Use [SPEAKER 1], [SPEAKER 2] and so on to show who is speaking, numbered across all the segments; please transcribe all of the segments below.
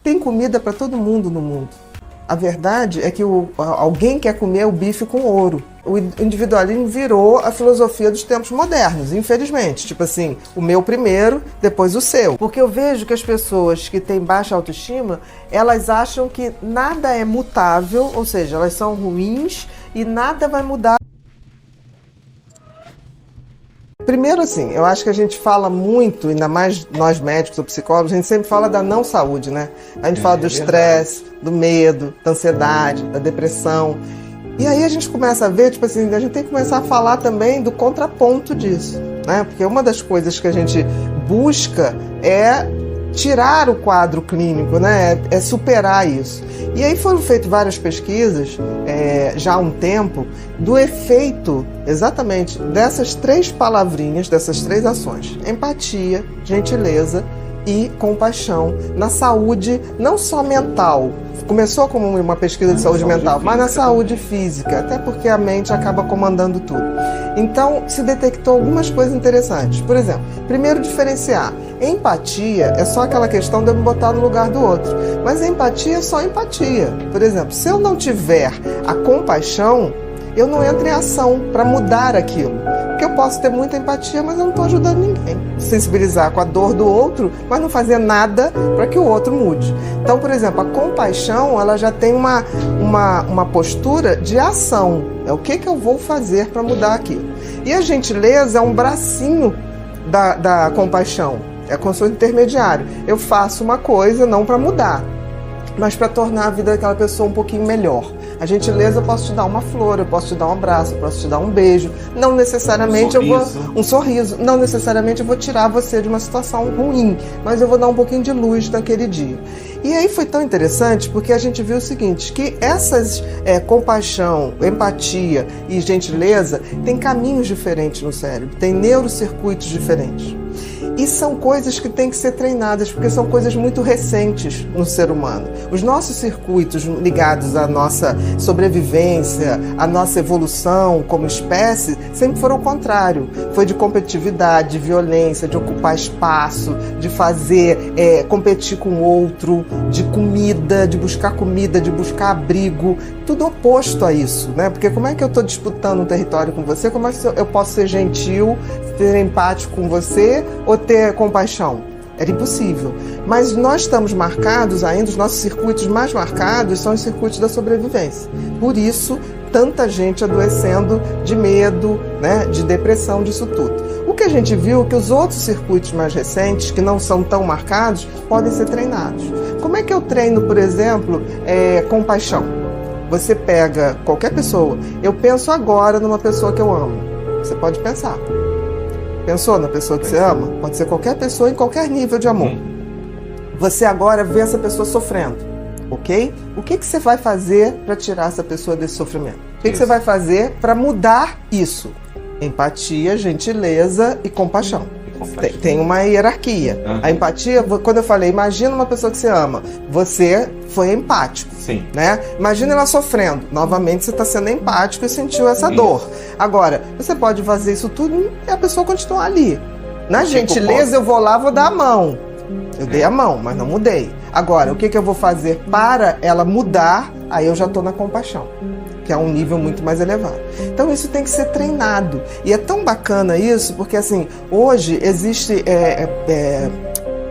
[SPEAKER 1] Tem comida para todo mundo no mundo. A verdade é que alguém quer comer o bife com ouro. O individualismo virou a filosofia dos tempos modernos, infelizmente. Tipo assim, o meu primeiro, depois o seu. Porque eu vejo que as pessoas que têm baixa autoestima, elas acham que nada é mutável, ou seja, elas são ruins e nada vai mudar. Primeiro, assim, eu acho que a gente fala muito, ainda mais nós médicos ou psicólogos, a gente sempre fala da não saúde, né? A gente fala do estresse, do medo, da ansiedade, da depressão. E aí a gente começa a ver, tipo assim, a gente tem que começar a falar também do contraponto disso, né? Porque uma das coisas que a gente busca é tirar o quadro clínico, né? É superar isso. E aí foram feitas várias pesquisas, já há um tempo, do efeito exatamente dessas 3 palavrinhas, dessas 3 ações: empatia, gentileza e compaixão na saúde, não só mental. Começou como uma pesquisa de saúde mental, mas na saúde física, até porque a mente acaba comandando tudo. Então, se detectou algumas coisas interessantes. Por exemplo, primeiro, diferenciar. Empatia é só aquela questão de eu me botar no lugar do outro. Mas a empatia é só empatia. Por exemplo, se eu não tiver a compaixão, eu não entro em ação para mudar aquilo. Porque eu posso ter muita empatia, mas eu não estou ajudando ninguém. Sensibilizar com a dor do outro, mas não fazer nada para que o outro mude. Então, por exemplo, a compaixão, ela já tem uma postura de ação. É o que eu vou fazer para mudar aquilo. E a gentileza é um bracinho da compaixão. É como se fosse intermediário. Eu faço uma coisa não para mudar, mas para tornar a vida daquela pessoa um pouquinho melhor. A gentileza, eu posso te dar uma flor, eu posso te dar um abraço, eu posso te dar um beijo. Não necessariamente um sorriso. Não necessariamente eu vou tirar você de uma situação ruim, mas eu vou dar um pouquinho de luz naquele dia. E aí foi tão interessante porque a gente viu o seguinte, que essas compaixão, empatia e gentileza têm caminhos diferentes no cérebro, tem neurocircuitos diferentes. E são coisas que têm que ser treinadas, porque são coisas muito recentes no ser humano. Os nossos circuitos ligados à nossa sobrevivência, à nossa evolução como espécie, sempre foram o contrário. Foi de competitividade, de violência, de ocupar espaço, de fazer, competir com o outro, de comida, de buscar abrigo. Tudo oposto a isso, né? Porque como é que eu estou disputando um território com você? Como é que eu posso ser gentil, ser empático com você ou ter compaixão? Era impossível. Mas nós estamos marcados ainda, os nossos circuitos mais marcados são os circuitos da sobrevivência. Por isso, tanta gente adoecendo de medo, né, de depressão, disso tudo. O que a gente viu é que os outros circuitos mais recentes, que não são tão marcados, podem ser treinados. Como é que eu treino, por exemplo, compaixão? Você pega qualquer pessoa, eu penso agora numa pessoa que eu amo. Você pode pensar. Pensou na pessoa que você ama? Pode ser qualquer pessoa em qualquer nível de amor. Você agora vê essa pessoa sofrendo, ok? O que você vai fazer para tirar essa pessoa desse sofrimento? O que você vai fazer para mudar isso? Empatia, gentileza e compaixão. Tem uma hierarquia. A empatia, quando eu falei, imagina uma pessoa que você ama, você foi empático.
[SPEAKER 2] Sim.
[SPEAKER 1] Né? Imagina ela sofrendo. Novamente você está sendo empático e sentiu essa dor. Agora, você pode fazer isso tudo e a pessoa continuar ali. Na gentileza, eu vou lá, vou dar a mão. Eu dei a mão, mas não mudei. Agora, o que eu vou fazer para ela mudar? Aí eu já estou na compaixão, que é um nível muito mais elevado. Então isso tem que ser treinado. E é tão bacana isso, porque assim, hoje existe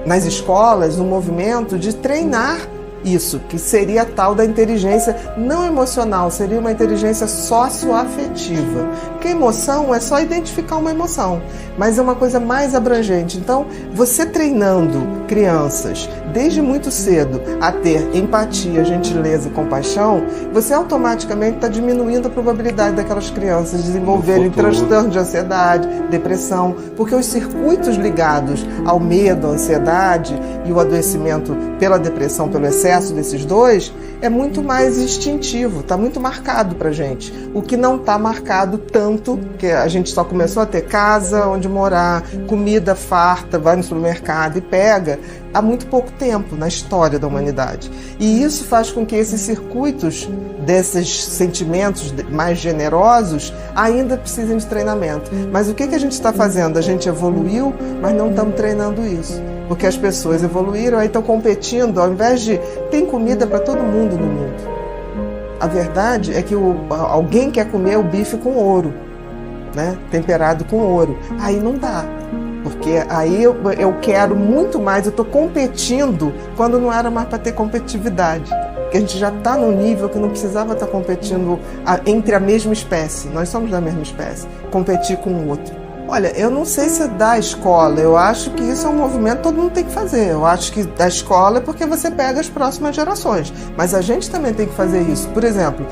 [SPEAKER 1] nas escolas um movimento de treinar isso, que seria a tal da inteligência não emocional, seria uma inteligência socioafetiva. Porque emoção é só identificar uma emoção, mas é uma coisa mais abrangente. Então, você treinando crianças desde muito cedo a ter empatia, gentileza e compaixão, você automaticamente está diminuindo a probabilidade daquelas crianças desenvolverem transtorno de ansiedade, depressão, porque os circuitos ligados ao medo, à ansiedade e o adoecimento pela depressão, pelo excesso desses dois, é muito mais instintivo, está muito marcado pra gente. O que não está marcado tanto, que a gente só começou a ter casa onde morar, comida farta, vai no supermercado e pega, há muito pouco tempo na história da humanidade. E isso faz com que esses circuitos desses sentimentos mais generosos ainda precisem de treinamento. Mas o que a gente está fazendo? A gente evoluiu, mas não estamos treinando isso. porque as pessoas evoluíram, aí estão competindo, ao invés de tem comida para todo mundo no mundo. A verdade é que alguém quer comer o bife com ouro, né? Temperado com ouro. Aí não dá, porque aí eu quero muito mais, eu estou competindo quando não era mais para ter competitividade. Porque a gente já está num nível que não precisava estar competindo entre a mesma espécie. Nós somos da mesma espécie. Competir com o outro. Olha, eu não sei se é da escola, eu acho que isso é um movimento que todo mundo tem que fazer. Eu acho que da escola é porque você pega as próximas gerações, mas a gente também tem que fazer isso. Por exemplo,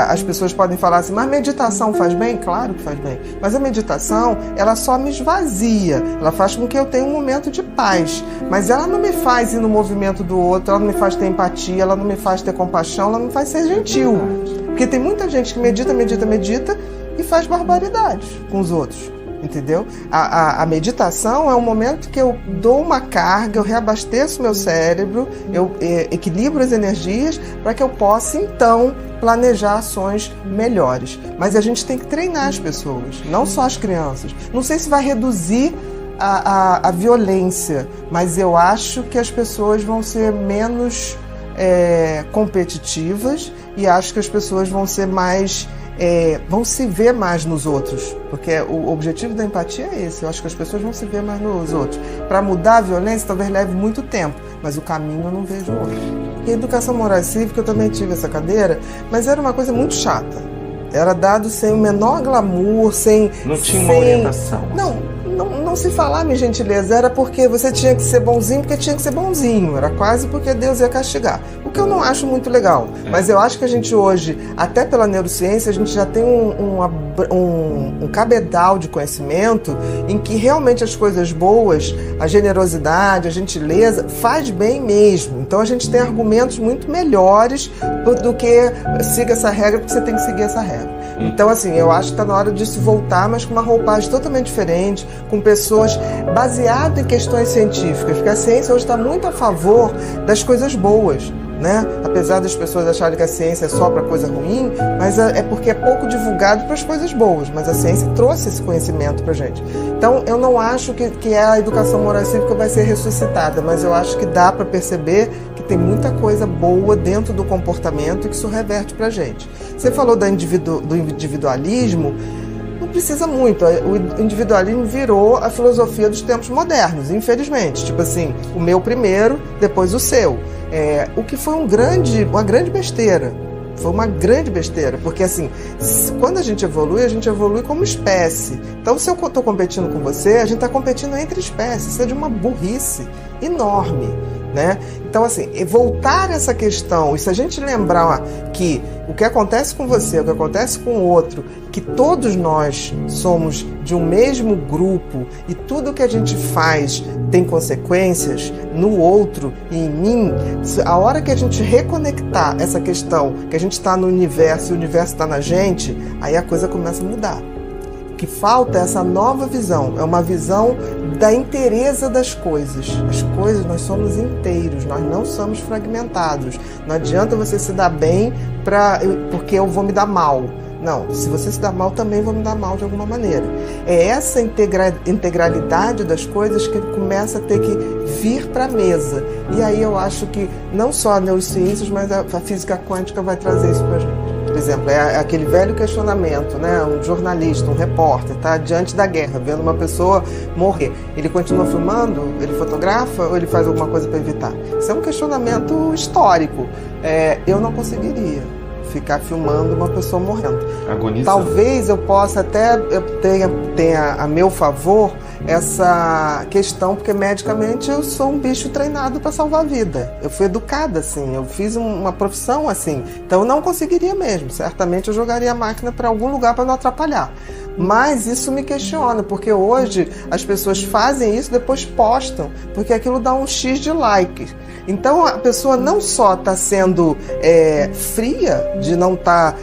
[SPEAKER 1] as pessoas podem falar assim, mas meditação faz bem? Claro que faz bem, mas a meditação, ela só me esvazia, ela faz com que eu tenha um momento de paz, mas ela não me faz ir no movimento do outro, ela não me faz ter empatia, ela não me faz ter compaixão, ela não me faz ser gentil. Porque tem muita gente que medita e faz barbaridades com os outros, entendeu? A meditação é um momento que eu dou uma carga, eu reabasteço meu cérebro, eu equilibro as energias para que eu possa, então, planejar ações melhores. Mas a gente tem que treinar as pessoas, não só as crianças. Não sei se vai reduzir a violência, mas eu acho que as pessoas vão ser menos competitivas e acho que as pessoas vão ser mais... vão se ver mais nos outros, porque o objetivo da empatia é esse. Eu acho que as pessoas vão se ver mais nos outros. Para mudar a violência talvez leve muito tempo, mas o caminho eu não vejo hoje. E a educação moral e cívica, eu também tive essa cadeira, mas era uma coisa muito chata. Era dado sem o menor glamour, sem...
[SPEAKER 2] Não tinha uma orientação.
[SPEAKER 1] Não se falar, minha gentileza, era porque você tinha que ser bonzinho, porque tinha que ser bonzinho, era quase porque Deus ia castigar, o que eu não acho muito legal, mas eu acho que a gente hoje, até pela neurociência, a gente já tem um cabedal de conhecimento em que realmente as coisas boas, a generosidade, a gentileza, faz bem mesmo, então a gente tem argumentos muito melhores do que siga essa regra, porque você tem que seguir essa regra. Então, assim, eu acho que está na hora disso voltar, mas com uma roupagem totalmente diferente, com pessoas baseadas em questões científicas, porque a ciência hoje está muito a favor das coisas boas, né? Apesar das pessoas acharem que a ciência é só para coisa ruim, mas é porque é pouco divulgado para as coisas boas, mas a ciência trouxe esse conhecimento para a gente. Então, eu não acho que a educação moral e cívica vai ser ressuscitada, mas eu acho que dá para perceber que tem muita coisa boa dentro do comportamento e que isso reverte para a gente. Você falou do individualismo, não precisa muito. O individualismo virou a filosofia dos tempos modernos, infelizmente. Tipo assim, o meu primeiro, depois o seu. O que foi uma grande besteira. Foi uma grande besteira, porque assim, quando a gente evolui como espécie. Então, se eu estou competindo com você, a gente está competindo entre espécies. Isso é de uma burrice enorme, né? Então, assim, voltar essa questão, e se a gente lembrar que o que acontece com você, o que acontece com o outro, que todos nós somos de um mesmo grupo e tudo que a gente faz tem consequências no outro e em mim, a hora que a gente reconectar essa questão, que a gente está no universo e o universo está na gente, aí a coisa começa a mudar. O que falta é essa nova visão, é uma visão da inteireza das coisas. As coisas, nós somos inteiros, nós não somos fragmentados. Não adianta você se dar bem porque eu vou me dar mal. Não, se você se dá mal, também vou me dar mal de alguma maneira. É essa integralidade das coisas que começa a ter que vir para a mesa. E aí eu acho que não só a neurociências, mas a física quântica vai trazer isso para a gente. Por exemplo, é aquele velho questionamento, né? Um jornalista, um repórter, está diante da guerra, vendo uma pessoa morrer. Ele continua filmando? Ele fotografa? Ou ele faz alguma coisa para evitar? Isso é um questionamento histórico. Eu não conseguiria ficar filmando uma pessoa morrendo.
[SPEAKER 2] Agonizando.
[SPEAKER 1] Talvez eu possa até tenha a meu favor essa questão, porque medicamente eu sou um bicho treinado para salvar a vida. Eu fui educada assim, eu fiz uma profissão assim, então eu não conseguiria mesmo. Certamente eu jogaria a máquina para algum lugar para não atrapalhar. Mas isso me questiona, porque hoje as pessoas fazem isso, depois postam, porque aquilo dá um X de like. Então a pessoa não só está sendo fria, de não estar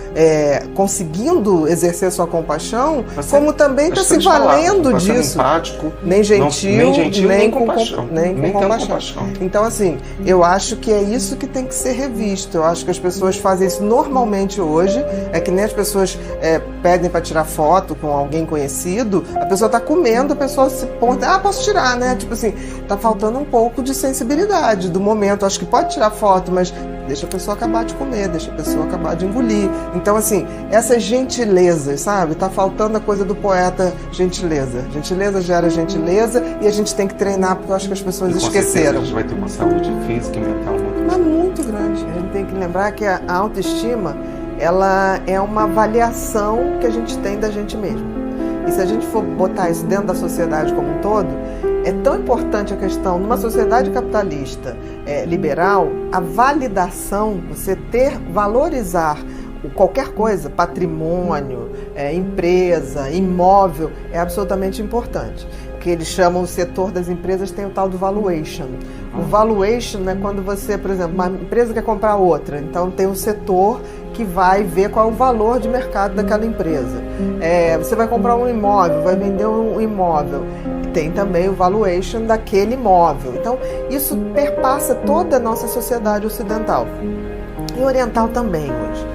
[SPEAKER 1] conseguindo exercer sua compaixão, como também está se valendo disso.
[SPEAKER 2] Empático,
[SPEAKER 1] nem gentil, nem com compaixão.
[SPEAKER 2] Compaixão.
[SPEAKER 1] Então, assim, eu acho que é isso que tem que ser revisto. Eu acho que as pessoas fazem isso normalmente hoje, é que nem as pessoas pedem para tirar foto com alguém conhecido, a pessoa tá comendo, a pessoa se põe, posso tirar, né? Tipo assim, tá faltando um pouco de sensibilidade do momento. Acho que pode tirar foto, mas deixa a pessoa acabar de comer, deixa a pessoa acabar de engolir. Então, assim, essas gentilezas, sabe? Tá faltando a coisa do poeta gentileza. Gentileza gera gentileza e a gente tem que treinar, porque eu acho que as pessoas esqueceram.
[SPEAKER 2] A gente vai ter uma saúde física e mental
[SPEAKER 1] muito grande. A gente tem que lembrar que a autoestima, ela é uma avaliação que a gente tem da gente mesmo. E se a gente for botar isso dentro da sociedade como um todo, é tão importante a questão, numa sociedade capitalista liberal, a validação, você valorizar qualquer coisa, patrimônio, empresa, imóvel, é absolutamente importante. Que eles chamam o setor das empresas, tem o tal do valuation. O valuation é quando você, por exemplo, uma empresa quer comprar outra, então tem um setor que vai ver qual é o valor de mercado daquela empresa. Você vai comprar um imóvel, vai vender um imóvel, tem também o valuation daquele imóvel. Então, isso perpassa toda a nossa sociedade ocidental e oriental também hoje.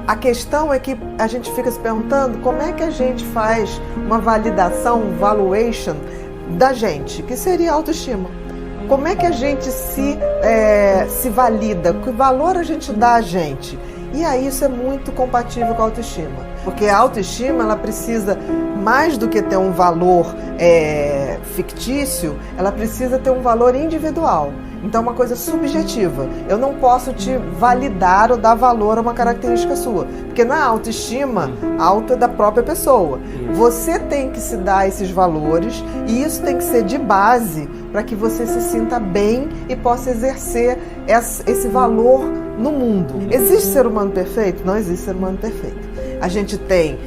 [SPEAKER 1] A questão é que a gente fica se perguntando como é que a gente faz uma validação, um valuation da gente, que seria a autoestima. Como é que a gente se valida? Que valor a gente dá a gente? E aí isso é muito compatível com a autoestima. Porque a autoestima, ela precisa, mais do que ter um valor fictício, ela precisa ter um valor individual. Então é uma coisa subjetiva. Eu não posso te validar ou dar valor a uma característica sua. Porque na autoestima, auto é da própria pessoa. Você tem que se dar esses valores e isso tem que ser de base para que você se sinta bem e possa exercer esse valor no mundo. Existe ser humano perfeito? Não existe ser humano perfeito. A gente tem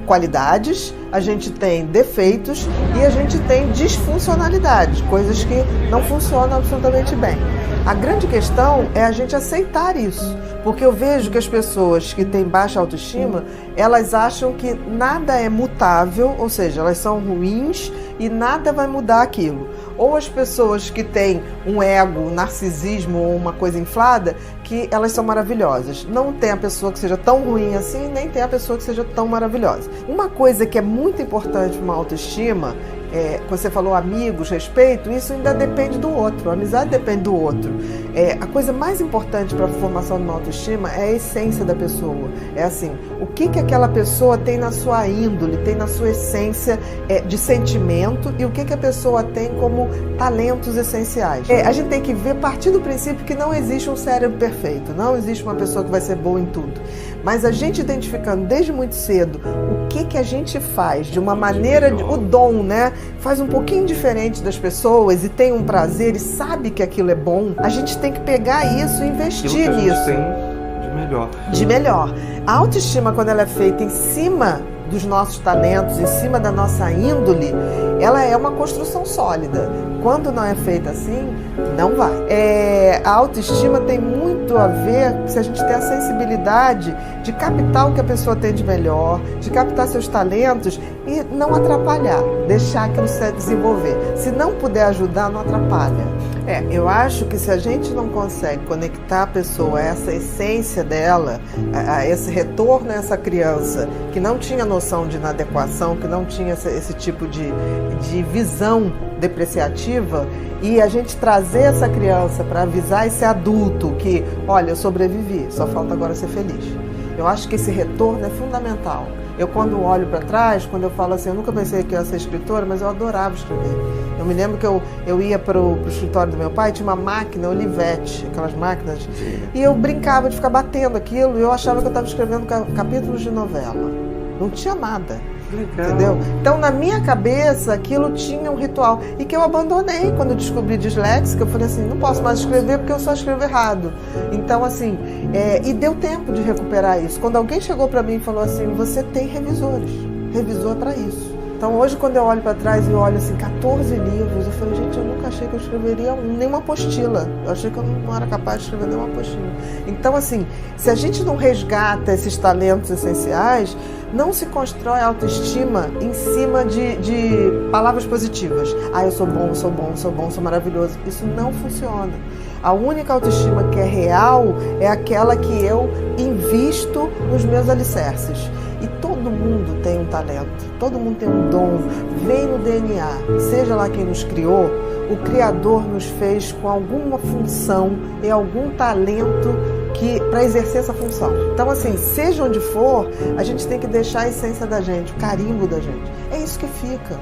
[SPEAKER 1] qualidades, a gente tem defeitos e a gente tem disfuncionalidades, coisas que não funcionam absolutamente bem. A grande questão é a gente aceitar isso, porque eu vejo que as pessoas que têm baixa autoestima, elas acham que nada é mutável, ou seja, elas são ruins e nada vai mudar aquilo. Ou as pessoas que têm um ego, um narcisismo ou uma coisa inflada, que elas são maravilhosas. Não tem a pessoa que seja tão ruim assim, nem tem a pessoa que seja tão maravilhosa. Uma coisa que é muito importante para uma autoestima, quando você falou amigos, respeito, isso ainda depende do outro, a amizade depende do outro. A coisa mais importante para a formação de uma autoestima é a essência da pessoa. É assim, o que aquela pessoa tem na sua índole, tem na sua essência de sentimento e o que a pessoa tem como talentos essenciais. A gente tem que ver, partir do princípio que não existe um cérebro perfeito, não existe uma pessoa que vai ser boa em tudo. Mas a gente identificando desde muito cedo o que a gente faz de uma maneira, o dom, né? Faz um pouquinho diferente das pessoas e tem um prazer e sabe que aquilo é bom, a gente tem que pegar isso e investir nisso.
[SPEAKER 2] Tem de melhor.
[SPEAKER 1] De melhor. A autoestima, quando ela é feita em cima dos nossos talentos, em cima da nossa índole, ela é uma construção sólida. Quando não é feita assim, não vai. A autoestima tem muito a ver se a gente tem a sensibilidade de captar o que a pessoa tem de melhor, de captar seus talentos e não atrapalhar, deixar aquilo se desenvolver. Se não puder ajudar, não atrapalha. Eu acho que se a gente não consegue conectar a pessoa a essa essência dela, a esse retorno a essa criança que não tinha noção de inadequação, que não tinha esse tipo de visão depreciativa, e a gente trazer essa criança para avisar esse adulto que, olha, eu sobrevivi, só falta agora ser feliz. Eu acho que esse retorno é fundamental. Eu, quando olho para trás, quando eu falo assim, eu nunca pensei que eu ia ser escritora, mas eu adorava escrever. Eu me lembro que eu ia para o escritório do meu pai, tinha uma máquina, Olivetti, aquelas máquinas, e eu brincava de ficar batendo aquilo, e eu achava que eu estava escrevendo capítulos de novela. Não tinha nada. Legal. Entendeu? Então, na minha cabeça, aquilo tinha um ritual. E que eu abandonei quando eu descobri disléxica. Eu falei assim, não posso mais escrever porque eu só escrevo errado. Então, assim, e deu tempo de recuperar isso. Quando alguém chegou para mim e falou assim, você tem revisores. Revisor para isso. Então, hoje, quando eu olho para trás e olho assim, 14 livros, eu falei, gente, eu nunca achei que eu escreveria nenhuma apostila. Eu achei que eu não era capaz de escrever nenhuma apostila. Então, assim, se a gente não resgata esses talentos essenciais, não se constrói autoestima em cima de palavras positivas. Eu sou bom, sou bom, sou bom, sou maravilhoso. Isso não funciona. A única autoestima que é real é aquela que eu invisto nos meus alicerces. E todo mundo tem um talento, todo mundo tem um dom, vem no DNA. Seja lá quem nos criou, o Criador nos fez com alguma função e algum talento para exercer essa função. Então, assim, seja onde for, a gente tem que deixar a essência da gente, o carimbo da gente. É isso que fica.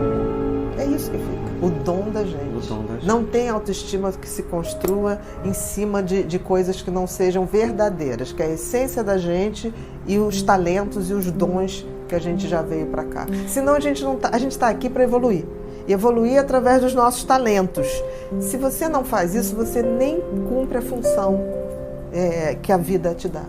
[SPEAKER 1] É isso que fica. O dom da gente.
[SPEAKER 2] O dom da gente.
[SPEAKER 1] Não tem autoestima que se construa em cima de coisas que não sejam verdadeiras, que é a essência da gente e os talentos e os dons que a gente já veio para cá. Senão a gente está aqui para evoluir. E evoluir através dos nossos talentos. Se você não faz isso, você nem cumpre a função que a vida te dá.